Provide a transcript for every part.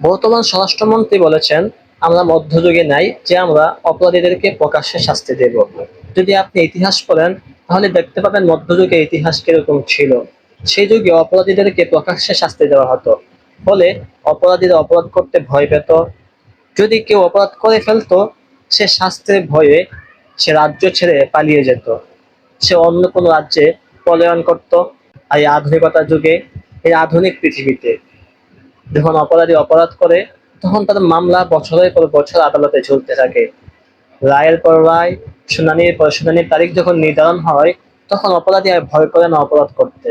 বর্তমান স্বরাষ্ট্রমন্ত্রী বলেছেন, আমরা মধ্যযুগে নাই যে আমরা অপরাধীদেরকে প্রকাশ্যে শাস্তি দেব। যদি আপনি ইতিহাস পড়েন তাহলে দেখতে পাবেন মধ্যযুগের ইতিহাস কিরকম ছিল। সেই যুগে অপরাধীদেরকে প্রকাশ্যে শাস্তি দেওয়া হতো, ফলে অপরাধীরা অপরাধ করতে ভয় পেত। যদি কেউ অপরাধ করে ফেলতো, সে শাস্তির ভয়ে সে রাজ্য ছেড়ে পালিয়ে যেত, সে অন্য কোনো রাজ্যে পলায়ন করত। আর এই আধুনিকতার যুগে, এই আধুনিক পৃথিবীতে যখন অপরাধী অপরাধ করে, তখন তার মামলা বছরের পর বছর আদালতে ঝুলতে থাকে। রায়ের পর রায়, শুনানির পর শুনানির তারিখ যখন নির্ধারণ হয়, তখন অপরাধী আর ভয় করে না অপরাধ করতে।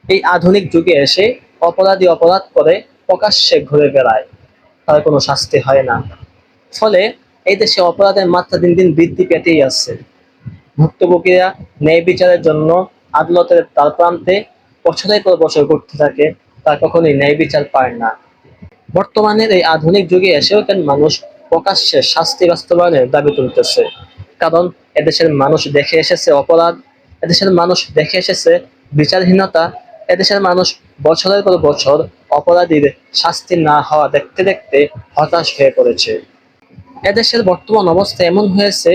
এই আধুনিক যুগে এসে অপরাধী অপরাধ করে প্রকাশ্যে ঘুরে বেড়ায়, তার কোনো শাস্তি হয় না। ফলে এই দেশে অপরাধের মাত্রা দিন দিন বৃদ্ধি পেতেই আছে। ভুক্তভোগীরা ন্যায় বিচারের জন্য আদালতের দ্বার প্রান্তে বছরের পর বছর ঘুরতে থাকে, তার কখনোই ন্যায় বিচার পায় না। বর্তমানের এই আধুনিক যুগে এসেও কেন মানুষ প্রকাশ্যে শাস্তি বাস্তবায়নের দাবি তুলতেছে? কারণ এদেশের মানুষ দেখে এসেছে অপরাধ, এদেশের মানুষ দেখে এসেছে বিচারহীনতা, এদেশের মানুষ বছরের পর বছর অপরাধীর শাস্তি না হওয়া দেখতে দেখতে হতাশ হয়ে পড়েছে। এদেশের বর্তমান অবস্থা এমন হয়েছে,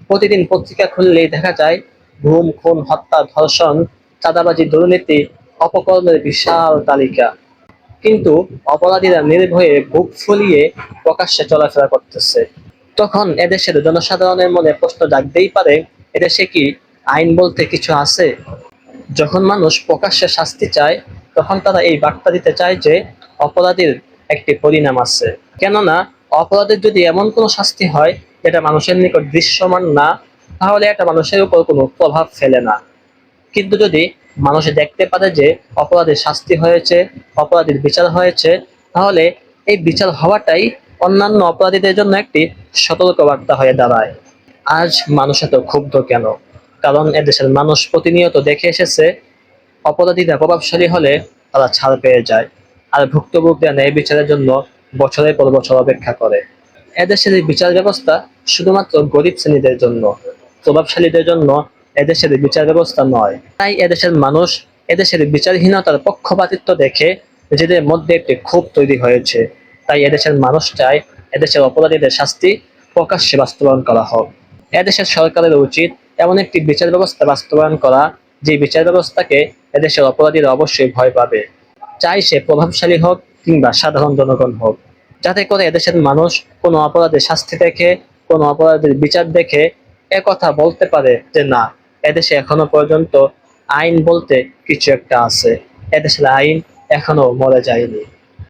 প্রতিদিন পত্রিকা খুললেই দেখা যায় গুম, খুন, হত্যা, ধর্ষণ, চাঁদাবাজি, দুর্নীতি, অপকর্মের বিশাল তালিকা। কিন্তু অপরাধীরা নির্ভয়ে বুক ফুলিয়ে প্রকাশ্যে চলাফেরা করতেছে। তখন এদেশের জনসাধারণের মনে প্রশ্ন জাগতেই পারে, এদেশে কি আইন বলতে কিছু আছে? যখন মানুষ প্রকাশ্যে শাস্তি চায়, তখন তারা এই বার্তা দিতে চায় যে অপরাধীর একটি পরিণাম আছে। কেননা অপরাধের যদি এমন কোনো শাস্তি হয় যেটা মানুষের নিকট দৃশ্যমান না, তাহলে এটা মানুষের উপর কোনো প্রভাব ফেলে না। কিন্তু যদি মানুষ দেখতে পারে যে অপরাধীর শাস্তি হয়েছে, অপরাধীর বিচার হয়েছে, তাহলে এই বিচার হওয়াটাই অন্যান্য অপরাধীদের জন্য একটি সতর্কবার্তা হয়ে দাঁড়ায়। আজ মানুষ এত ক্ষুব্ধ কেন? কারণ এদেশের মানুষ প্রতিনিয়ত দেখে এসেছে অপরাধীরা প্রভাবশালী হলে তারা ছাড় পেয়ে যায়, আর ভুক্তভোগীরা ন্যায় বিচারের জন্য বছরের পর বছর অপেক্ষা করে। এদেশের এই বিচার ব্যবস্থা শুধুমাত্র গরিব শ্রেণীদের জন্য, প্রভাবশালীদের জন্য এদেশের বিচার ব্যবস্থা নয়। তাই এদেশের মানুষ এদেশের বিচারহীনতার পক্ষপাতিত্ব দেখে নিজেদের মধ্যে একটি ক্ষোভ তৈরি হয়েছে। তাই এদেশের মানুষ চায় এদেশের অপরাধীদের শাস্তি প্রকাশ্যে বাস্তবায়ন করা হোক। এদেশের সরকারের উচিত এমন একটি বিচার ব্যবস্থা বাস্তবায়ন করা, যে বিচার ব্যবস্থাকে এদেশের অপরাধীরা অবশ্যই ভয় পাবে, চাই সে প্রভাবশালী হোক কিংবা সাধারণ জনগণ হোক, যাতে করে এদেশের মানুষ কোনো অপরাধের শাস্তি দেখে, কোনো অপরাধের বিচার দেখে কথা বলতে পারে যে না, এদেশে এখনো পর্যন্ত আইন বলতে কিছু একটা আছে, এদেশের আইন এখনো মরে যায়নি।